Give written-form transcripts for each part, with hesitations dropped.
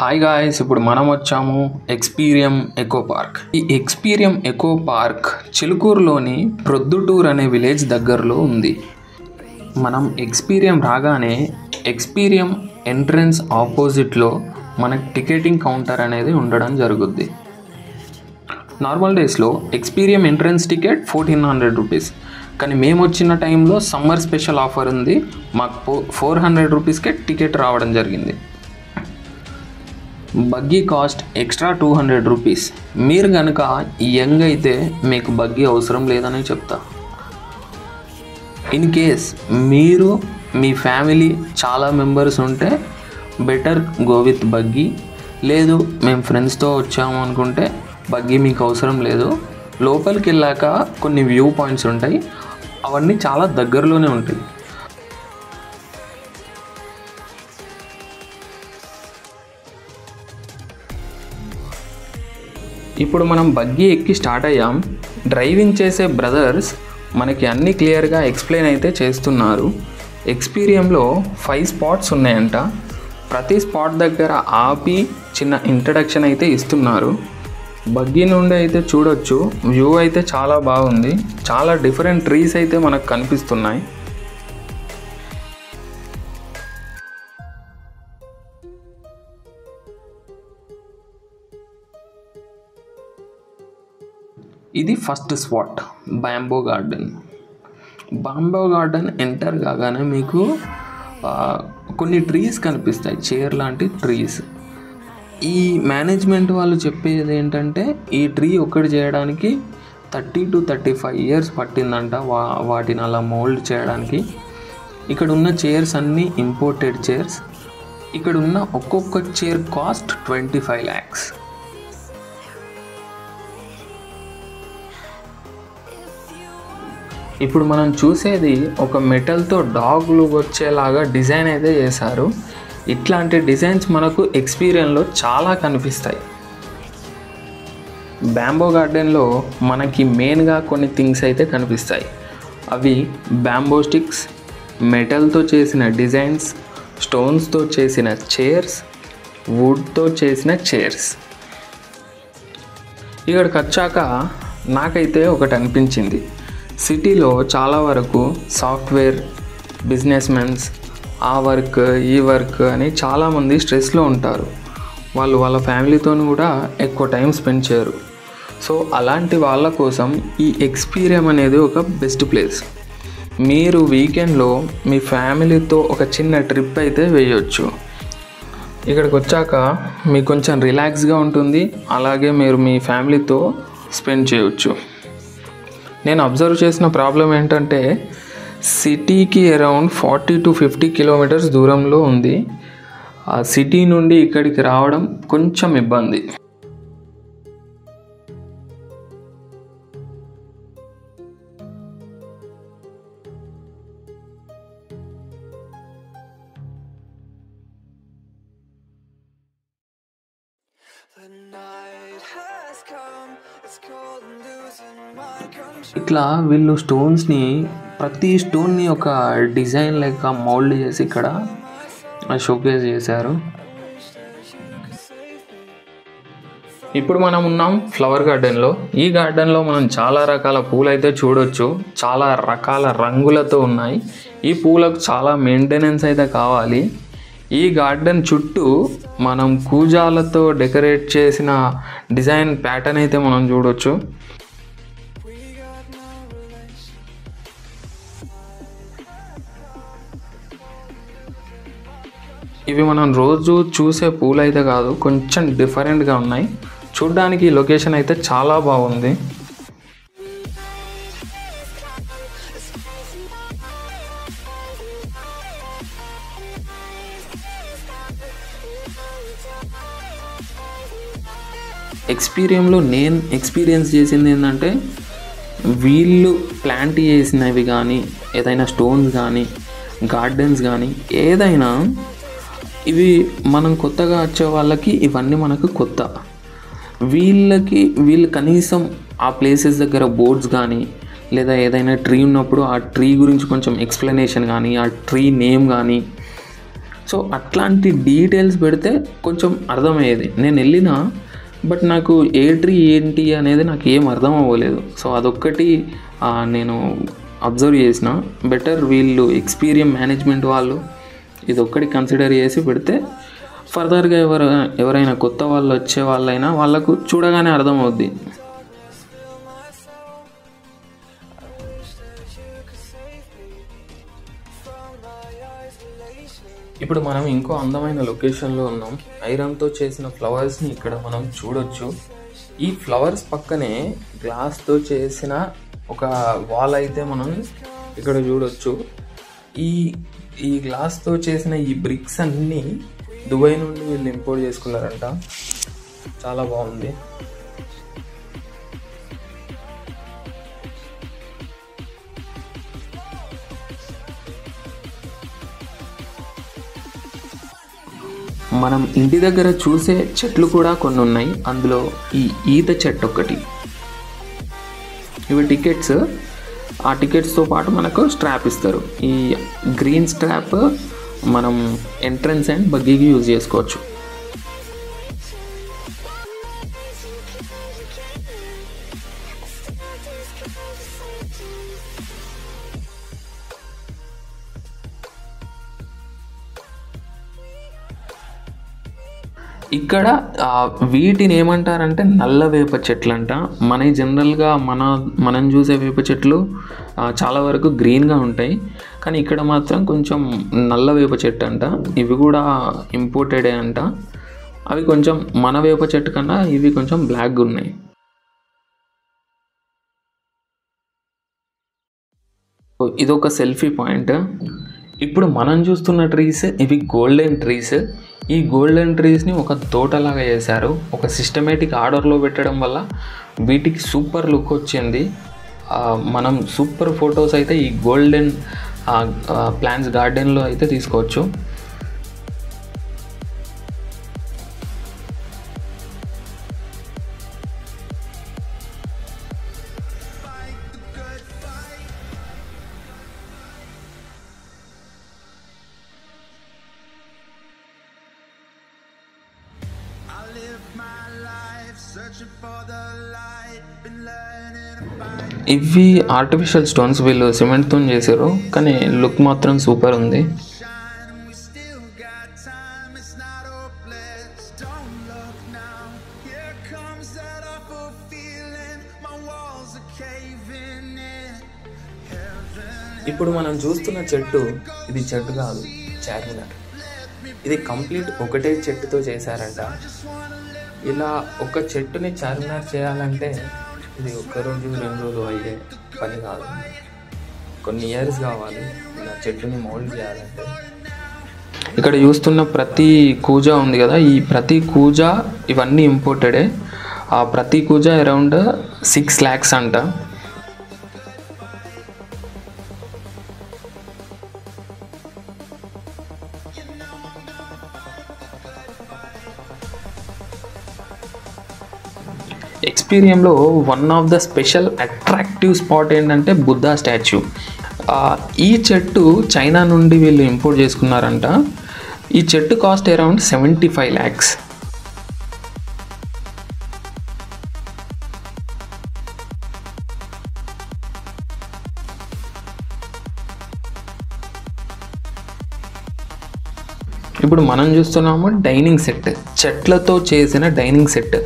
Hi guys, ఇప్పుడు మనం వచ్చాము ఎక్స్పీరియం ఎకో పార్క్. ఈ ఎక్స్పీరియం ఎకో పార్క్ చిలుకూరులోని ప్రొద్దుటూర్ అనే విలేజ్ దగ్గరలో ఉంది. మనం ఎక్స్పీరియం రాగానే ఎక్స్పీరియం ఎంట్రన్స్ ఆపోజిట్లో మనకు టికెటింగ్ కౌంటర్ అనేది ఉండడం జరుగుద్ది. నార్మల్ డేస్లో ఎక్స్పీరియం ఎంట్రన్స్ టికెట్ 1400 రూపీస్, కానీ మేము వచ్చిన టైంలో సమ్మర్ స్పెషల్ ఆఫర్ ఉంది, మాకు 400 రూపీస్కే టికెట్ రావడం జరిగింది. Buggy cost extra 200 rupees. మీరు కనుక యంగ్ అయితే మీకు బగ్గీ అవసరం లేదని చెప్తా. ఇన్ కేస్ మీరు మీ ఫ్యామిలీ చాలా మెంబర్స్ ఉంటే బెటర్ గో విత్ బగ్గీ. లేదు మేము ఫ్రెండ్స్తో వచ్చాము అనుకుంటే బగ్గీ మీకు అవసరం లేదు. లోపలికి వెళ్ళాక కొన్ని వ్యూ పాయింట్స్ ఉంటాయి, అవన్నీ చాలా దగ్గరలోనే ఉంటాయి. ఇప్పుడు మనం బగ్గీ ఎక్కి స్టార్ట్ అయ్యాం. డ్రైవింగ్ చేసే బ్రదర్స్ మనకి అన్నీ క్లియర్గా ఎక్స్ప్లెయిన్ అయితే చేస్తున్నారు. ఎక్స్పీరియంలో 5 స్పాట్స్ ఉన్నాయంట. ప్రతి స్పాట్ దగ్గర ఆపి చిన్న ఇంట్రడక్షన్ అయితే ఇస్తున్నారు. బగ్గీ నుండి అయితే చూడొచ్చు, వ్యూ అయితే చాలా బాగుంది. చాలా డిఫరెంట్ ట్రీస్ అయితే మనకు కనిపిస్తున్నాయి. ఇది first spot, bamboo garden. Bamboo garden enter కాగానే మీకు కొన్ని ట్రీస్ కనిపిస్తాయి, చైర్ లాంటి ట్రీస్. ఈ మేనేజ్మెంట్ వాళ్ళు చెప్పేది ఏంటంటే ఈ ట్రీ ఒక్కటి చేయడానికి 30 to 35 ఇయర్స్ పట్టిందంట వాటిని అలా మోల్డ్ చేయడానికి. ఇక్కడ ఉన్న చైర్స్ అన్నీ ఇంపోర్టెడ్ చైర్స్. ఇక్కడ ఉన్న ఒక్కొక్క చైర్ కాస్ట్ 25 lakhs. ఇప్పుడు మనం చూసేది ఒక మెటల్తో డాగ్లు వచ్చేలాగా డిజైన్ అయితే చేశారు. ఇట్లాంటి డిజైన్స్ మనకు ఎక్స్పీరియన్స్లో చాలా కనిపిస్తాయి. బ్యాంబో గార్డెన్లో మనకి మెయిన్గా కొన్ని థింగ్స్ అయితే కనిపిస్తాయి. అవి బ్యాంబో స్టిక్స్, మెటల్తో చేసిన డిజైన్స్, స్టోన్స్తో చేసిన చైర్స్, వుడ్తో చేసిన చైర్స్. ఇక్కడికి వచ్చాక నాకైతే ఒకటి అనిపించింది. సిటీలో చాలా వరకు సాఫ్ట్వేర్ బిజినెస్ మెన్స్ ఆ వర్క్ ఈ వర్క్ అని చాలామంది స్ట్రెస్లో ఉంటారు. వాళ్ళు వాళ్ళ ఫ్యామిలీతో కూడా ఎక్కువ టైం స్పెండ్ చేయరు. సో అలాంటి వాళ్ళ కోసం ఈ ఎక్స్పీరియం అనేది ఒక బెస్ట్ ప్లేస్. మీరు వీకెండ్లో మీ ఫ్యామిలీతో ఒక చిన్న ట్రిప్ అయితే వేయొచ్చు. ఇక్కడికి వచ్చాక మీకు కొంచెం రిలాక్స్గా ఉంటుంది, అలాగే మీరు మీ ఫ్యామిలీతో స్పెండ్ చేయవచ్చు. నేను అబ్జర్వ్ చేసిన ప్రాబ్లం ఏంటంటే సిటీకి అరౌండ్ 40 to 50 కిలోమీటర్స్ దూరంలో ఉంది. ఆ సిటీ నుండి ఇక్కడికి రావడం కొంచెం ఇబ్బంది. ఇట్లా వీళ్ళు స్టోన్స్ని ప్రతి స్టోన్ని ఒక డిజైన్ లెక్క మోల్డ్ చేసి ఇక్కడ షోకేస్ చేశారు. ఇప్పుడు మనం ఉన్నాం ఫ్లవర్ గార్డెన్లో. ఈ గార్డెన్లో మనం చాలా రకాల పూలు అయితే చూడొచ్చు. చాలా రకాల రంగులతో ఉన్నాయి. ఈ పూలకు చాలా మెయింటెనెన్స్ అయితే కావాలి. ఈ గార్డెన్ చుట్టూ మనం కూజాలతో డెకరేట్ చేసిన డిజైన్ ప్యాటర్న్ అయితే మనం చూడొచ్చు. ఇవి మనం రోజు చూసే పూలు అయితే కాదు, కొంచెం డిఫరెంట్గా ఉన్నాయి. చూడ్డానికి ఈ లొకేషన్ అయితే చాలా బాగుంది. ఎక్స్పీరియంలో నేను ఎక్స్పీరియన్స్ చేసింది ఏంటంటే వీళ్ళు ప్లాంట్ చేసినవి కానీ ఏదైనా స్టోన్స్ కానీ గార్డెన్స్ కానీ ఏదైనా ఇవి మనం కొత్తగా వచ్చే వాళ్ళకి ఇవన్నీ మనకు కొత్త. వీళ్ళు కనీసం ఆ ప్లేసెస్ దగ్గర బోర్డ్స్ కానీ లేదా ఏదైనా ట్రీ ఉన్నప్పుడు ఆ ట్రీ గురించి కొంచెం ఎక్స్ప్లెనేషన్ కానీ, ఆ ట్రీ నేమ్ కానీ, సో అట్లాంటి డీటెయిల్స్ పెడితే కొంచెం అర్థమయ్యేది. నేను వెళ్ళినా బట్ నాకు ఏ ట్రీ ఏంటి అనేది నాకు ఏం అర్థం అవ్వలేదు. సో అదొక్కటి నేను అబ్జర్వ్ చేసిన. బెటర్ వీళ్ళు ఎక్స్పీరియన్స్ మేనేజ్మెంట్ వాళ్ళు ఇదొక్కటి కన్సిడర్ చేసి పెడితే ఫర్దర్గా ఎవరైనా కొత్త వాళ్ళు వచ్చే వాళ్ళైనా వాళ్ళకు చూడగానే అర్థమవుద్ది. ఇప్పుడు మనం ఇంకో అందమైన లొకేషన్లో ఉన్నాం. ఐరన్తో చేసిన ఫ్లవర్స్ని ఇక్కడ మనం చూడొచ్చు. ఈ ఫ్లవర్స్ పక్కనే గ్లాస్తో చేసిన ఒక వాల్ అయితే మనం ఇక్కడ చూడొచ్చు. ఈ గ్లాస్తో చేసిన ఈ బ్రిక్స్ అన్నీ దుబాయ్ నుండి వీళ్ళు ఇంపోర్ట్ చేసుకున్నారంట. చాలా బాగుంది. మనం ఇంటి దగ్గర చూసే చెట్లు కూడా కొన్ని ఉన్నాయి. అందులో ఈ ఈత చెట్టు ఒకటి. ఇవి టికెట్స్. ఆ టికెట్స్తో పాటు మనకు స్ట్రాప్ ఇస్తారు. ఈ గ్రీన్ స్ట్రాప్ మనం ఎంట్రన్స్ అండ్ బగ్గీకి యూజ్ చేసుకోవచ్చు. ఇక్కడ వీటిని ఏమంటారంటే నల్ల వేప చెట్లు అంట. మన జనరల్గా మనం చూసే వేప చెట్లు చాలా వరకు గ్రీన్గా ఉంటాయి, కానీ ఇక్కడ మాత్రం కొంచెం నల్ల వేప చెట్టు అంట. ఇవి కూడా ఇంపోర్టెడే అంట. అవి కొంచెం మన వేప చెట్టు కన్నా ఇవి కొంచెం బ్లాక్గా ఉన్నాయి. ఇదొక సెల్ఫీ పాయింట్. ఇప్పుడు మనం చూస్తున్న ట్రీస్ ఇవి గోల్డెన్ ట్రీస్. ఈ గోల్డెన్ ట్రీస్ని ఒక తోటలాగా చేశారు. ఒక సిస్టమేటిక్ ఆర్డర్లో పెట్టడం వల్ల వీటికి సూపర్ లుక్ వచ్చింది. మనం సూపర్ ఫొటోస్ అయితే ఈ గోల్డెన్ ప్లాంట్స్ గార్డెన్లో అయితే తీసుకోవచ్చు. ఇవి ఆర్టిఫిషియల్ స్టోన్స్ వీళ్ళు సిమెంట్తో చేశారు, కానీ లుక్ మాత్రం సూపర్ ఉంది. ఇప్పుడు మనం చూస్తున్న చెట్టు ఇది చెట్టు కాదు, చార్మినార్. ఇది కంప్లీట్ ఒకటే చెట్టుతో చేశారంట. ఇలా ఒక చెట్టుని చార్మినార్ చేయాలంటే ఇది ఒక్క రోజు 2 రోజులు అయ్యే పని కాదు, కొన్ని ఇయర్స్ కావాలి ఇలా చెట్టుని మౌల్డ్ చేయాలంటే. ఇక్కడ చూస్తున్న ప్రతి కూజా ఉంది కదా, ఈ ప్రతి కూజా ఇవన్నీ ఇంపోర్టెడే. ఆ ప్రతి కూజా అరౌండ్ 6 lakhs అంట. ఎక్స్పీరియన్స్లో one of the special attractive spot ఏంటంటే బుద్ధా స్టాచ్యూ. ఈ చెట్టు చైనా నుండి వీళ్ళు ఇంపోర్ట్ చేసుకున్నారంట. ఈ చెట్టు కాస్ట్ అరౌండ్ 75 lakhs. ఇప్పుడు మనం చూస్తున్నాము డైనింగ్ సెట్, చెట్లతో చేసిన డైనింగ్ సెట్.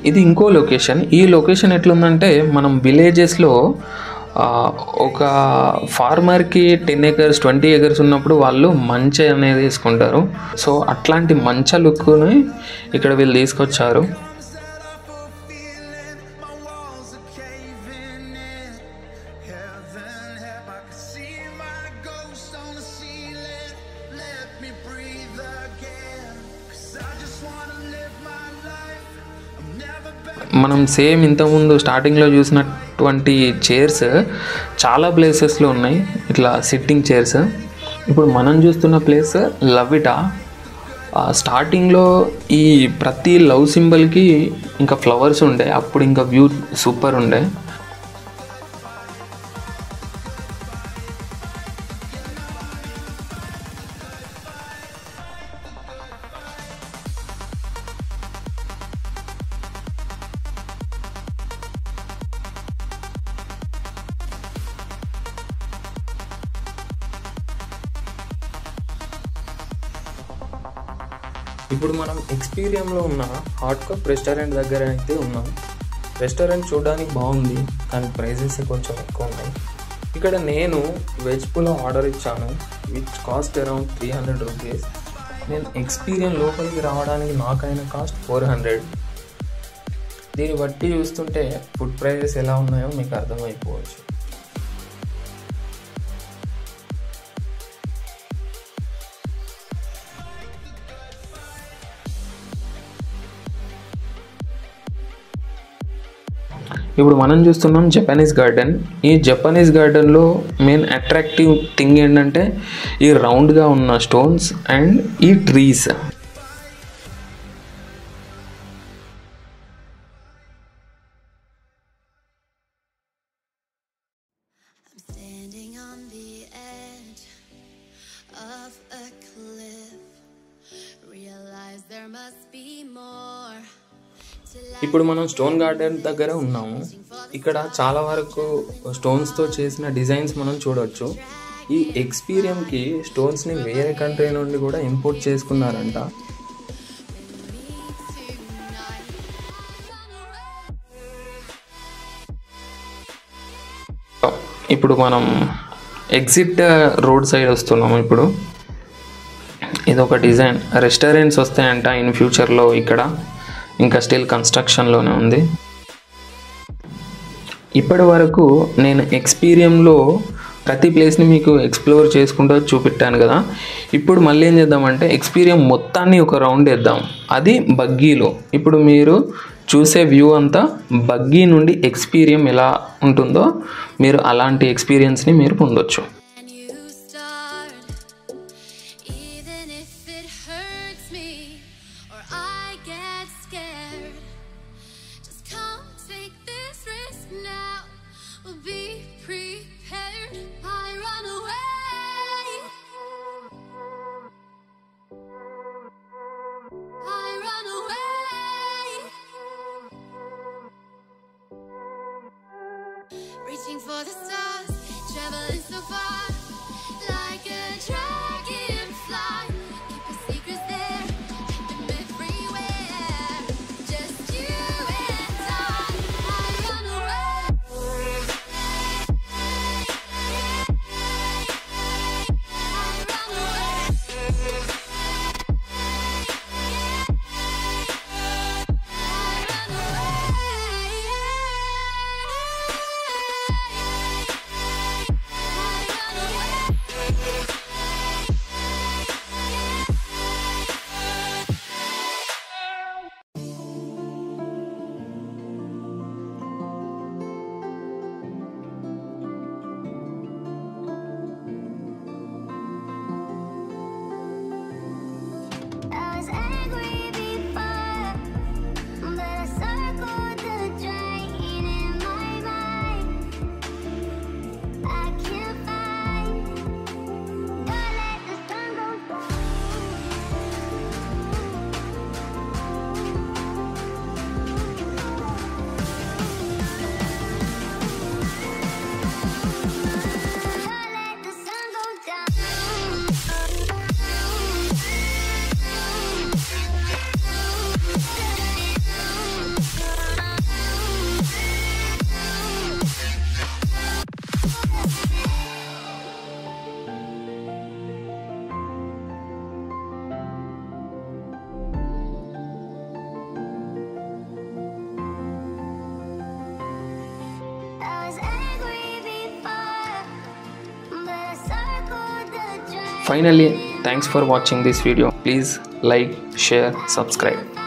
ఇది ఇంకో లొకేషన్. ఈ లొకేషన్ ఎట్లుందంటే మనం విలేజెస్లో ఒక ఫార్మర్కి 10 acres 20 acres ఉన్నప్పుడు వాళ్ళు మంచె అనేది వేసుకుంటారు. సో అట్లాంటి మంచ లుక్ని ఇక్కడ వీళ్ళు తీసుకొచ్చారు. మనం సేమ్ ఇంతకుముందు స్టార్టింగ్లో చూసినటువంటి చైర్స్ చాలా ప్లేసెస్లో ఉన్నాయి, ఇట్లా సిట్టింగ్ చైర్స్. ఇప్పుడు మనం చూస్తున్న ప్లేస్ లవిటా. స్టార్టింగ్లో ఈ ప్రతి లవ్ సింబల్కి ఇంకా ఫ్లవర్స్ ఉండే, అప్పుడు ఇంకా వ్యూ సూపర్ ఉండే. ఇప్పుడు మనం ఎక్స్పీరియంలో ఉన్న హాట్ కప్ రెస్టారెంట్ దగ్గర అయితే ఉన్నాం. రెస్టారెంట్ చూడడానికి బాగుంది, కానీ ప్రైజెస్ కొంచెం ఎక్కువ ఉన్నాయి. ఇక్కడ నేను వెజ్ పులావ్ ఆర్డర్ ఇచ్చాను, విచ్ కాస్ట్ అరౌండ్ 300 రూపీస్. నేను ఎక్స్పీరియన్స్ లోపలికి రావడానికి నాకైన కాస్ట్ 400. దీన్ని బట్టి చూస్తుంటే ఫుడ్ ప్రైజెస్ ఎలా ఉన్నాయో మీకు అర్థమైపోవచ్చు. ఇప్పుడు మనం చూస్తున్నాం జపనీస్ గార్డెన్. ఈ జపనీస్ గార్డెన్లో మెయిన్ అట్రాక్టివ్ థింగ్ ఏంటంటే ఈ రౌండ్గా ఉన్న స్టోన్స్ అండ్ ఈ ట్రీస్. ఇప్పుడు మనం స్టోన్ గార్డెన్ దగ్గర ఉన్నాము. ఇక్కడ చాలా వరకు స్టోన్స్తో చేసిన డిజైన్స్ మనం చూడవచ్చు. ఈ ఎక్స్పీరియంకి స్టోన్స్ని వేరే కంట్రీ నుండి కూడా ఇంపోర్ట్ చేసుకున్నారంట. ఇప్పుడు మనం ఎగ్జిట్ రోడ్ సైడ్ వస్తున్నాము. ఇప్పుడు ఇదొక డిజైన్. రెస్టారెంట్స్ వస్తాయంట ఇన్ ఫ్యూచర్లో. ఇక్కడ ఇంకా స్టిల్ కన్స్ట్రక్షన్లోనే ఉంది. ఇప్పటి వరకు నేను ఎక్స్పీరియంలో ప్రతి ప్లేస్ని మీకు ఎక్స్ప్లోర్ చేసుకుంటూ చూపెట్టాను కదా. ఇప్పుడు మళ్ళీ ఏం చేద్దామంటే ఎక్స్పీరియం మొత్తాన్ని ఒక రౌండ్ వేద్దాం, అది బగ్గీలో. ఇప్పుడు మీరు చూసే వ్యూ అంతా బగ్గీ నుండి ఎక్స్పీరియం ఎలా ఉంటుందో మీరు అలాంటి ఎక్స్పీరియన్స్ని మీరు పొందొచ్చు. Reaching for the stars, traveling so far, like a dragonfly. Keep your secrets there, keep them everywhere. Just you and I run away. Finally, thanks for watching this video. Please like, share, subscribe.